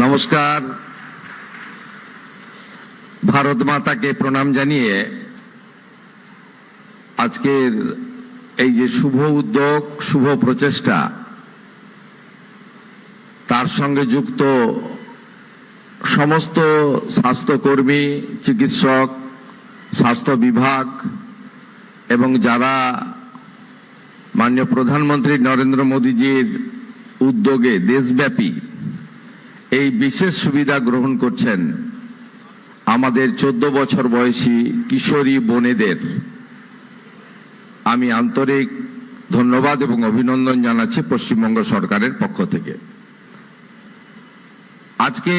নমস্কার। ভারত মাতাকে প্রণাম জানিয়ে আজকের এই যে শুভ উদ্যোগ, শুভ প্রচেষ্টা, তার সঙ্গে যুক্ত সমস্ত স্বাস্থ্যকর্মী, চিকিৎসক, স্বাস্থ্য বিভাগ এবং যারা মাননীয় প্রধানমন্ত্রী নরেন্দ্র মোদীজির উদ্যোগে দেশব্যাপী এই বিশেষ সুবিধা গ্রহণ করছেন, আমাদের 14 বছর বয়সী কিশোরী বোনেদের আমি আন্তরিক ধন্যবাদ এবং অভিনন্দন জানাচ্ছি পশ্চিমবঙ্গ সরকারের পক্ষ থেকে। আজকে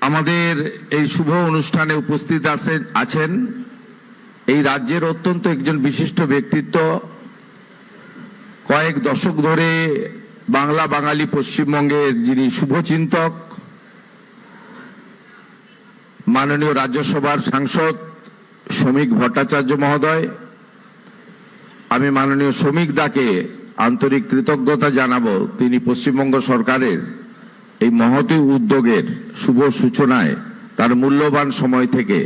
আমাদের এই শুভ অনুষ্ঠানে উপস্থিত আছেন এই রাজ্যের অত্যন্ত একজন বিশিষ্ট ব্যক্তিত্ব, কয়েক দশক ধরে বাংলা বাঙালি পশ্চিমবঙ্গের যিনি শুভচিন্তক, মাননীয় রাজ্যসভার সাংসদ শ্রমিক ভট্টাচার্য মহোদয়। আমি মাননীয় শ্রমিক দাকে আন্তরিক কৃতজ্ঞতা জানাবো, তিনি পশ্চিমবঙ্গ সরকারের এই মহতী উদ্যোগের শুভ সূচনায় তার মূল্যবান সময় থেকে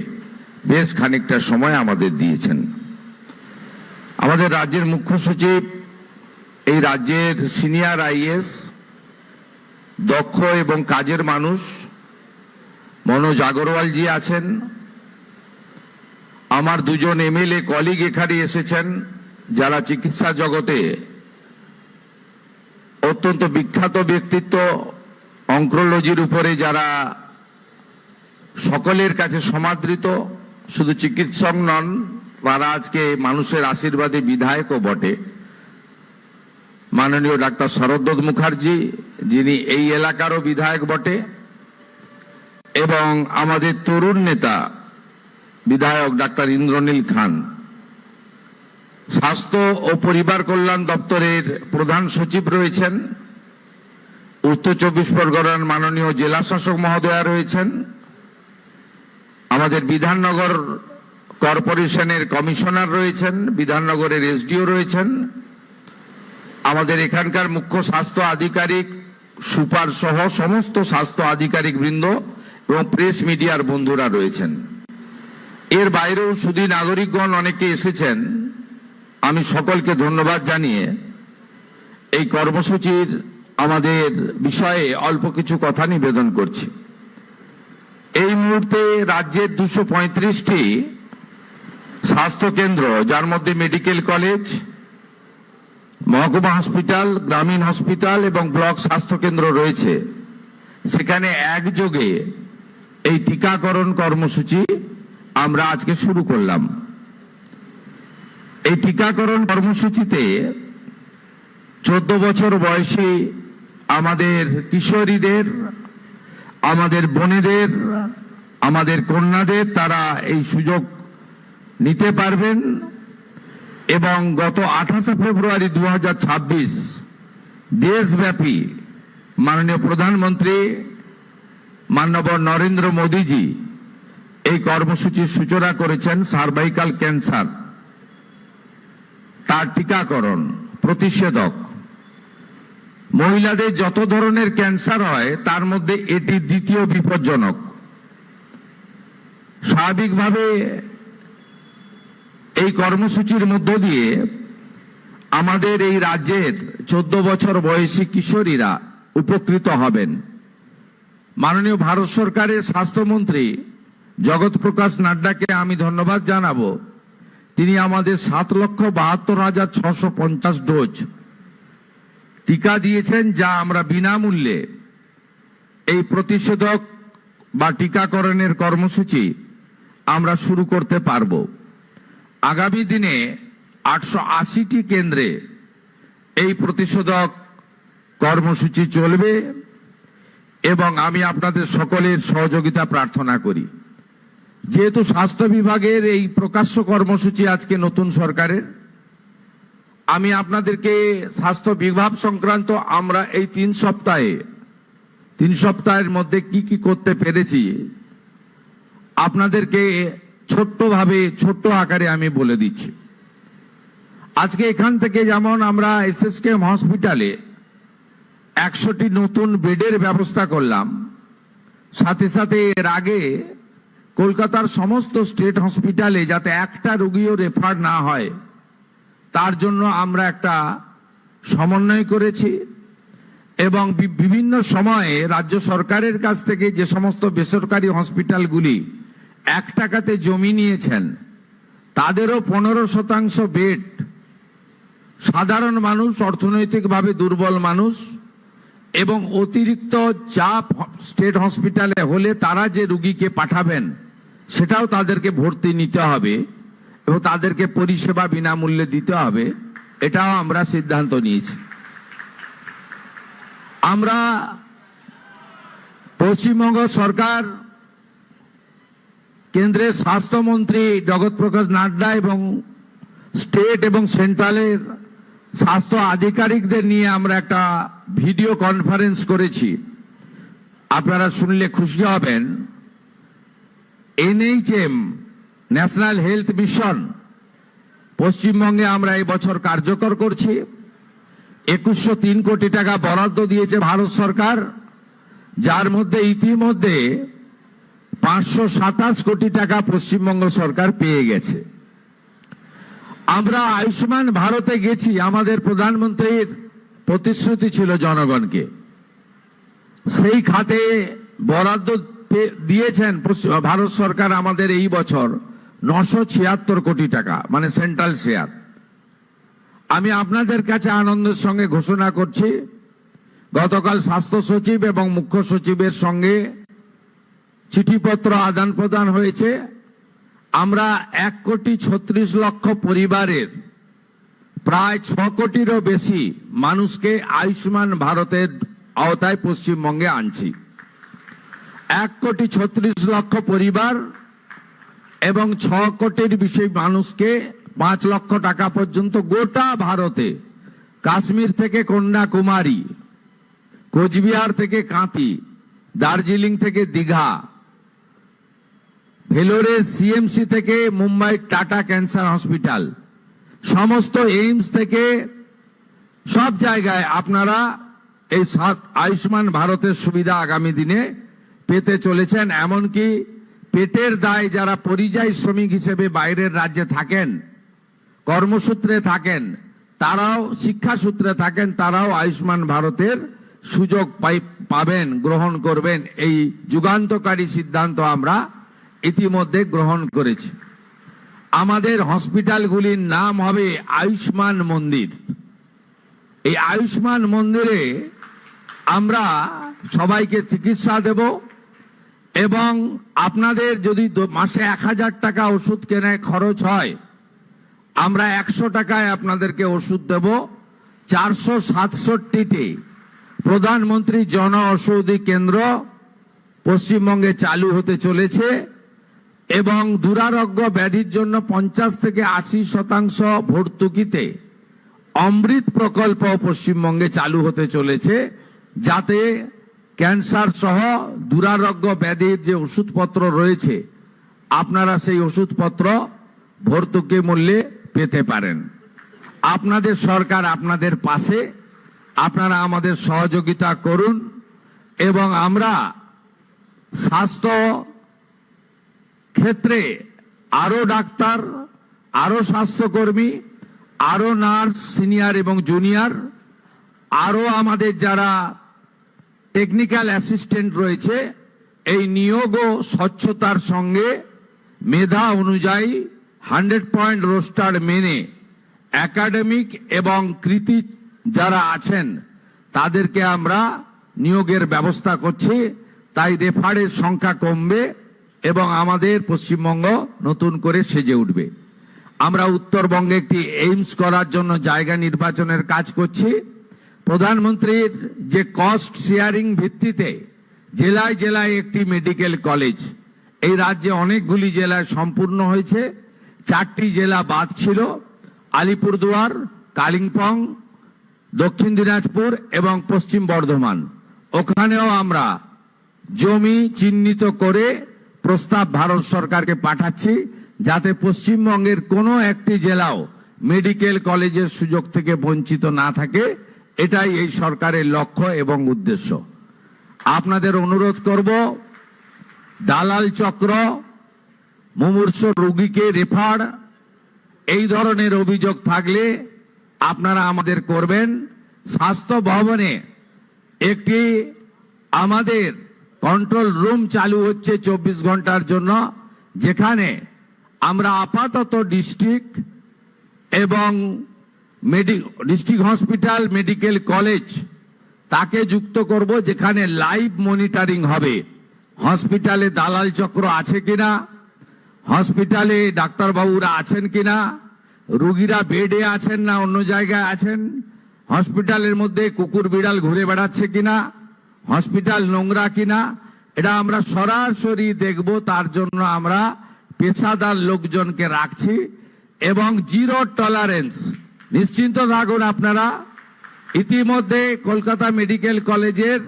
বেশ খানিকটা সময় আমাদের দিয়েছেন। আমাদের রাজ্যের মুখ্য সচিব, এই রাজ্যের সিনিয়র আইএস, দক্ষ এবং কাজের মানুষ মনোজ আগরওয়ালজি আছেন। আমার দুজন এমএলএ কলিগ এখানে এসেছেন, যারা চিকিৎসা জগতে অত্যন্ত বিখ্যাত ব্যক্তিত্ব, অঙ্কোলজির উপরে যারা সকলের কাছে সমাদৃত, শুধু চিকিৎসক নন, তারা আজকে মানুষের আশীর্বাদে বিধায়কও বটে। মাননীয় ডাক্তার শরদ্দত্ত মুখার্জি, যিনি এই এলাকারও বিধায়ক বটে, এবং আমাদের তরুণ নেতা বিধায়ক ডাক্তার ইন্দ্রনীল খান। স্বাস্থ্য ও পরিবার কল্যাণ দপ্তরের প্রধান সচিব রয়েছেন, উত্তর 24 পরগনার মাননীয় জেলা শাসক মহোদয়া রয়েছেন, আমাদের বিধাননগর কর্পোরেশনের কমিশনার রয়েছেন, বিধাননগরের এসডিও রয়েছেন, আমাদের এখানকার মুখ্য স্বাস্থ্য আধিকারিক, সুপার সহ সমস্ত স্বাস্থ্য আধিকারিক বৃন্দ এবং প্রেস মিডিয়ার বন্ধুরা রয়েছেন। এর বাইরেও সুধী নাগরিকগণ অনেকে এসেছেন। আমি সকলকে ধন্যবাদ জানিয়ে এই কর্মসূচির আমাদের বিষয়ে অল্প কিছু কথা নিবেদন করছি। এই মুহূর্তে রাজ্যের 235টি স্বাস্থ্যকেন্দ্র, যার মধ্যে মেডিকেল কলেজ, মহকুমা হসপিটাল, গ্রামীণ হসপিটাল এবং ব্লক স্বাস্থ্যকেন্দ্র রয়েছে, সেখানে একযোগে এই টিকাকরণ কর্মসূচি আমরা আজকে শুরু করলাম। এই টিকাকরণ কর্মসূচিতে 14 বছর বয়সী আমাদের কিশোরীদের, আমাদের বোনেদের, আমাদের কন্যাদের তারা এই সুযোগ নিতে পারবেন এবং গত 28 ফেব্রুয়ারি 2026 দেশব্যাপী মাননীয় প্রধানমন্ত্রী মাননীয় নরেন্দ্র মোদীজি এই কর্মসূচির সূচনা করেছেন। সার্ভাইকাল ক্যান্সার, তার টিকাকরণ, প্রতিষেধক, মহিলাদের যত ধরনের ক্যান্সার হয় তার মধ্যে এটি দ্বিতীয় বিপজ্জনক। স্বাভাবিকভাবে এই কর্মসূচির মধ্য দিয়ে আমাদের এই রাজ্যের 14 বছর বয়সী কিশোরীরা উপকৃত হবেন। মাননীয় ভারত সরকারের স্বাস্থ্যমন্ত্রী জগৎ প্রকাশ নাড্ডাকে আমি ধন্যবাদ জানাবো। তিনি আমাদের 7,72,650 ডোজ টিকা দিয়েছেন, যা আমরা বিনামূল্যে এই প্রতিষেধক বা টিকাকরণের কর্মসূচি আমরা শুরু করতে পারব। আগামী দিনে 880টি কেন্দ্রে এই প্রতিষেধক কর্মসূচি চলবে এবং আমি আপনাদের সকলের সহযোগিতা প্রার্থনা করি। যেহেতু স্বাস্থ্য বিভাগের এই প্রকাশ্য কর্মসূচি আজকে নতুন সরকারের, আমি আপনাদেরকে স্বাস্থ্য বিভাগ সংক্রান্ত আমরা এই 3 সপ্তাহের মধ্যে কি কি করতে পেরেছি আপনাদেরকে ছোট্ট আকারে আমি বলে দিচ্ছি। আজকে এখান থেকে যেমন আমরা এসএসকেএম হসপিটালে 100টি নতুন বেডের ব্যবস্থা করলাম, সাথে সাথে এর আগে কলকাতার সমস্ত স্টেট হসপিটালে যাতে একটা রোগীও রেফার না হয় তার জন্য আমরা একটা সমন্বয় করেছি এবং বিভিন্ন সময়ে রাজ্য সরকারের কাছ থেকে যে সমস্ত বেসরকারি হসপিটালগুলি 1 টাকাতে জমি নিয়েছেন তাদেরও 15% বেড সাধারণ মানুষ, অর্থনৈতিকভাবে দুর্বল মানুষ এবং অতিরিক্ত চাপ স্টেট হসপিটালে হলে তারা যে রোগীকে পাঠাবেন সেটাও তাদেরকে ভর্তি নিতে হবে এবং তাদেরকে পরিষেবা বিনামূল্যে দিতে হবে, এটাও আমরা সিদ্ধান্ত নিয়েছি। আমরা পশ্চিমবঙ্গ সরকার কেন্দ্রের স্বাস্থ্যমন্ত্রী জগৎ প্রকাশ নাড্ডা এবং স্টেট এবং সেন্ট্রালের স্বাস্থ্য আধিকারিকদের নিয়ে আমরা একটা ভিডিও কনফারেন্স করেছি। আপনারা শুনলে খুশি হবেন। NHM ন্যাশনাল হেলথ মিশন পশ্চিমবঙ্গে আমরা এই বছর কার্যকর করছি। 2103 কোটি টাকা বরাদ্দ দিয়েছে ভারত সরকার, যার মধ্যে ইতিমধ্যে 527 কোটি টাকা পশ্চিমবঙ্গ সরকার পেয়ে গেছে। আমরা আয়ুষ্মান ভারতে গেছি, আমাদের প্রধানমন্ত্রীর প্রতিশ্রুতি ছিল জনগণকে, সেই খাতে বরাদ্দ দিয়েছেন ভারত সরকার আমাদের এই বছর 976 কোটি টাকা, মানে সেন্ট্রাল শেয়ার। আমি আপনাদের কাছে আনন্দের সঙ্গে ঘোষণা করছি, গতকাল স্বাস্থ্য সচিব এবং মুখ্য সচিবের সঙ্গে চিঠিপত্র আদান প্রদান হয়েছে। আমরা 1,36,00,000 পরিবারের প্রায় 6 কোটিরও বেশি মানুষকে আয়ুষ্মান ভারতের আওতায় পশ্চিমবঙ্গে আনছি। 1,36,00,000 পরিবার এবং 6 কোটির বেশি মানুষকে 5 লক্ষ টাকা পর্যন্ত গোটা ভারতে, কাশ্মীর থেকে কন্যাকুমারী, কোচবিহার থেকে কাঁথি, দার্জিলিং থেকে দীঘা, ভেলোরের CMC থেকে মুম্বাই টাটা ক্যান্সার হসপিটাল, সমস্ত এইমস থেকে সব জায়গায় আপনারা এই আয়ুষ্মান ভারতের সুবিধা আগামী দিনে পেতে চলেছেন। এমনকি পেটের দায় যারা পরিযায়ী শ্রমিক হিসেবে বাইরের রাজ্যে থাকেন, কর্মসূত্রে থাকেন, তারাও শিক্ষাসূত্রে থাকেন, তারাও আয়ুষ্মান ভারতের সুযোগ পাবেন, গ্রহণ করবেন। এই যুগান্তকারী সিদ্ধান্ত আমরা ইতিমধ্যে গ্রহণ করেছি। আমাদের হসপিটালগুলির নাম হবে আয়ুষ্মান মন্দির। এই আয়ুষ্মান মন্দিরে আমরা সবাইকে চিকিৎসা দেব এবং আপনাদের যদি মাসে 1000 টাকা ওষুধ কেনায় খরচ হয়, আমরা 100 টাকায় আপনাদেরকে ওষুধ দেব। 467টি প্রধানমন্ত্রী জন ঔষধি কেন্দ্র পশ্চিমবঙ্গে চালু হতে চলেছে এবং দুরারোগ্য ব্যাধির জন্য 50 থেকে 80% ভর্তুকিতে অমৃত প্রকল্প পশ্চিমবঙ্গে চালু হতে চলেছে, যাতে ক্যান্সার সহ দুরারোগ্য ব্যাধির যে ওষুধপত্র রয়েছে আপনারা সেই ওষুধপত্র ভর্তুকি মূল্যে পেতে পারেন। আপনাদের সরকার আপনাদের পাশে, আপনারা আমাদের সহযোগিতা করুন এবং আমরা স্বাস্থ্য ক্ষেত্রে আরো ডাক্তার, আরো স্বাস্থ্যকর্মী, আরো নার্স সিনিয়র এবং জুনিয়র, আরো আমাদের যারা টেকনিক্যাল অ্যাসিস্ট্যান্ট রয়েছে, এই নিয়োগও স্বচ্ছতার সঙ্গে মেধা অনুযায়ী 100 পয়েন্ট রোস্টার মেনে একাডেমিক এবং কৃতি যারা আছেন তাদেরকে আমরা নিয়োগের ব্যবস্থা করছি। তাই রেফারের সংখ্যা কমবে এবং আমাদের পশ্চিমবঙ্গ নতুন করে সেজে উঠবে। আমরা উত্তরবঙ্গে একটি এইমস করার জন্য জায়গা নির্বাচনের কাজ করছি। প্রধানমন্ত্রীর যে কস্ট শেয়ারিং ভিত্তিতে জেলায় জেলায় একটি মেডিকেল কলেজ, এই রাজ্যে অনেকগুলি জেলায় সম্পূর্ণ হয়েছে, 4টি জেলা বাদ ছিল, আলিপুরদুয়ার, কালিম্পং, দক্ষিণ দিনাজপুর এবং পশ্চিম বর্ধমান। ওখানেও আমরা জমি চিহ্নিত করে প্রস্তাব ভারত সরকারকে পাঠাচ্ছি, যাতে পশ্চিমবঙ্গের কোনো একটি জেলাও মেডিকেল কলেজের সুযোগ থেকে বঞ্চিত না থাকে। এটাই এই সরকারের লক্ষ্য এবং উদ্দেশ্য। আপনাদের অনুরোধ করব, দালাল চক্র, মুমূর্ষু রোগীকে রেফার, এই ধরনের অভিযোগ থাকলে আপনারা আমাদের করবেন। স্বাস্থ্য ভবনে একটি আমাদের কন্ট্রোল রুম চালু হচ্ছে 24 ঘন্টার জন্য, যেখানে আমরা আপাতত ডিস্ট্রিক্ট এবং ডিস্ট্রিক্ট হসপিটাল, মেডিকেল কলেজ তাকে যুক্ত করব, যেখানে লাইভ মনিটরিং হবে। হসপিটালে দালাল চক্র আছে কিনা, হসপিটালে ডাক্তারবাবুরা আছেন কিনা, রোগীরা বেডে আছেন না অন্য জায়গায় আছেন, হসপিটালের মধ্যে কুকুর বিড়াল ঘুরে বেড়াচ্ছে কিনা, হসপিটাল নোংরা কিনা, এটা আমরা সরাসরি দেখব। তার জন্য আমরা পেশাদার লোকজনকে রাখছি এবং জিরো টলারেন্স। নিশ্চিন্ত থাকুন আপনারা। ইতিমধ্যে কলকাতা মেডিকেল কলেজের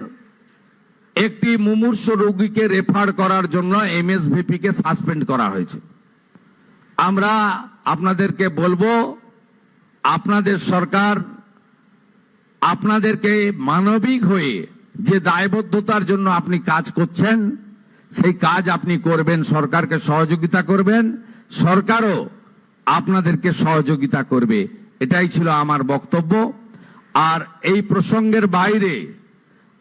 একটি মুমূর্ষু রোগীকে রেফার করার জন্য এমএসভিপি কে সাসপেন্ড করা হয়েছে। আমরা আপনাদেরকে বলবো, আপনাদের সরকার আপনাদেরকে মানবিক হয়ে যে দায়বদ্ধতার জন্য আপনি কাজ করছেন, সেই কাজ আপনি করবেন, সরকারকে সহযোগিতা করবেন, সরকারও আপনাদেরকে সহযোগিতা করবে। এটাই ছিল আমার বক্তব্য। আর এই প্রসঙ্গের বাইরে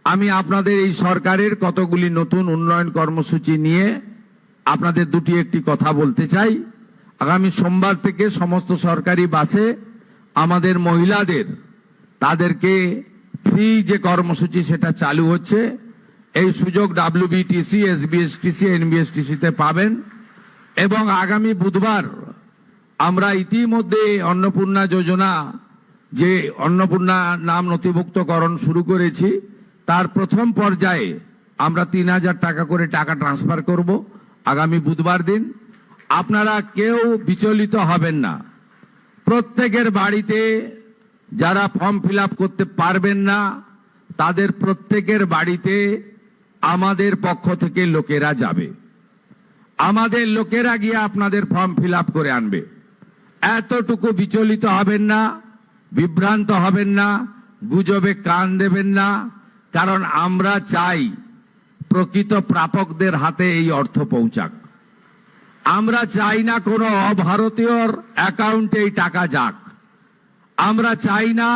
আমি আপনাদের এই সরকারের কতগুলি নতুন উন্নয়ন কর্মসূচি নিয়ে আপনাদের একটি কথা বলতে চাই। আগামী সোমবার থেকে সমস্ত সরকারি বাসে আমাদের মহিলাদের তাদেরকে ফ্রি যে কর্মসূচি সেটা চালু হচ্ছে। এই সুযোগ ডাব্লিউবিটিসি, এসবিএসটিসি, এনবিএসটিসিতে পাবেন। এবং আগামী বুধবার আমরা ইতিমধ্যে অন্নপূর্ণা যোজনা, যে অন্নপূর্ণা নাম নথিভুক্তকরণ শুরু করেছি, তার প্রথম পর্যায়ে আমরা 3000 টাকা করে টাকা ট্রান্সফার করব আগামী বুধবার দিন। আপনারা কেউ বিচলিত হবেন না। প্রত্যেকের বাড়িতে যারা ফর্ম ফিল আপ করতে পারবেন না, তাদের প্রত্যেকের বাড়িতে আমাদের পক্ষ থেকে লোকেরা যাবে। আমাদের লোকেরা গিয়ে আপনাদের ফর্ম ফিল আপ করে আনবে। এতটুকু বিচলিত হবেন না, বিভ্রান্ত হবেন না, গুজবে কান দেবেন না। কারণ আমরা চাই প্রকৃত প্রাপকদের হাতে এই অর্থ পৌঁছাক। আমরা চাই না কোনো অভারতীয়র অ্যাকাউন্টে এই টাকা যাক। আমরা চাই না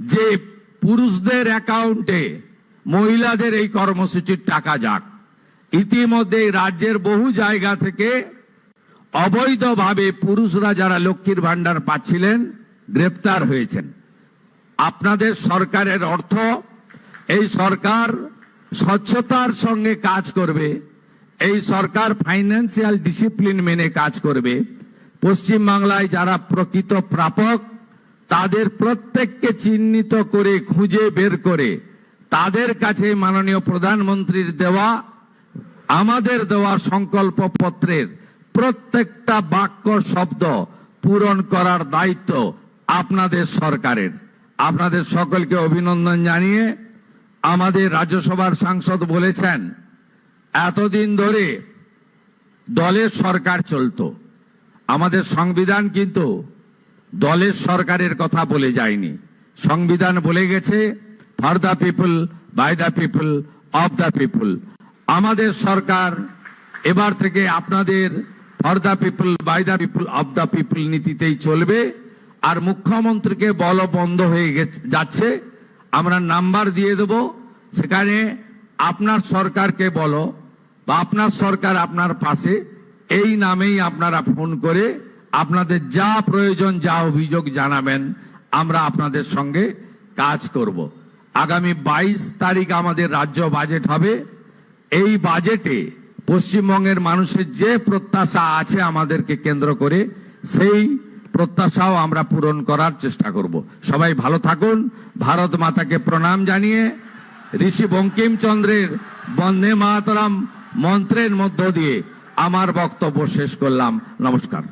যে পুরুষদের অ্যাকাউন্টে মহিলাদের এই কর্মসূচির টাকা যাক। ইতিমধ্যে রাজ্যের বহু জায়গা থেকে অবৈধভাবে পুরুষরা যারা লক্ষ্মীর ভান্ডার পাচ্ছিলেন গ্রেপ্তার হয়েছেন। আপনাদের সরকারের অর্থ, এই সরকার স্বচ্ছতার সঙ্গে কাজ করবে, এই সরকার ফাইন্যান্সিয়াল ডিসিপ্লিন মেনে কাজ করবে। পশ্চিমবাংলায় যারা প্রকৃত প্রাপক তাদের প্রত্যেককে চিহ্নিত করে খুঁজে বের করে তাদের কাছে মাননীয় প্রধানমন্ত্রীর দেওয়া, আমাদের দেওয়া সংকল্প পত্রের প্রত্যেকটা বাক্য শব্দ পূরণ করার দায়িত্ব আপনাদের সরকারের। আপনাদের সকলকে অভিনন্দন জানিয়ে, আমাদের রাজ্যসভার সাংসদ বলেছেন এতদিন ধরে দলের সরকার চলতো। আমাদের সংবিধান কিন্তু দলের সরকারের কথা বলে যায়নি। সংবিধান বলে গেছে for the people, by the people, of the people. আমাদের সরকার এবার থেকে আপনাদের for the people, by the people, of the people নীতিতেই চলবে। আর মুখ্যমন্ত্রীকে বল বন্ধ হয়ে যাচ্ছে, আমরা নাম্বার দিয়ে দেব, সেখানে আপনার সরকারকে বলো বা আপনার সরকার আপনার পাশে, এই নামেই আপনারা ফোন করে আপনাদের যা প্রয়োজন, যা অভিযোগ জানাবেন, আমরা আপনাদের সঙ্গে কাজ করব। আগামী 22 তারিখ আমাদের রাজ্য বাজেট হবে। এই বাজেটে পশ্চিমবঙ্গের মানুষের যে প্রত্যাশা আছে আমাদেরকে কেন্দ্র করে, সেই প্রত্যাশাও আমরা পূরণ করার চেষ্টা করব। সবাই ভালো থাকুন। ভারত মাতাকে প্রণাম জানিয়ে ঋষি বঙ্কিমচন্দ্রের বন্দে মাতরম মন্ত্রের মধ্য দিয়ে আমার বক্তব্য শেষ করলাম। নমস্কার।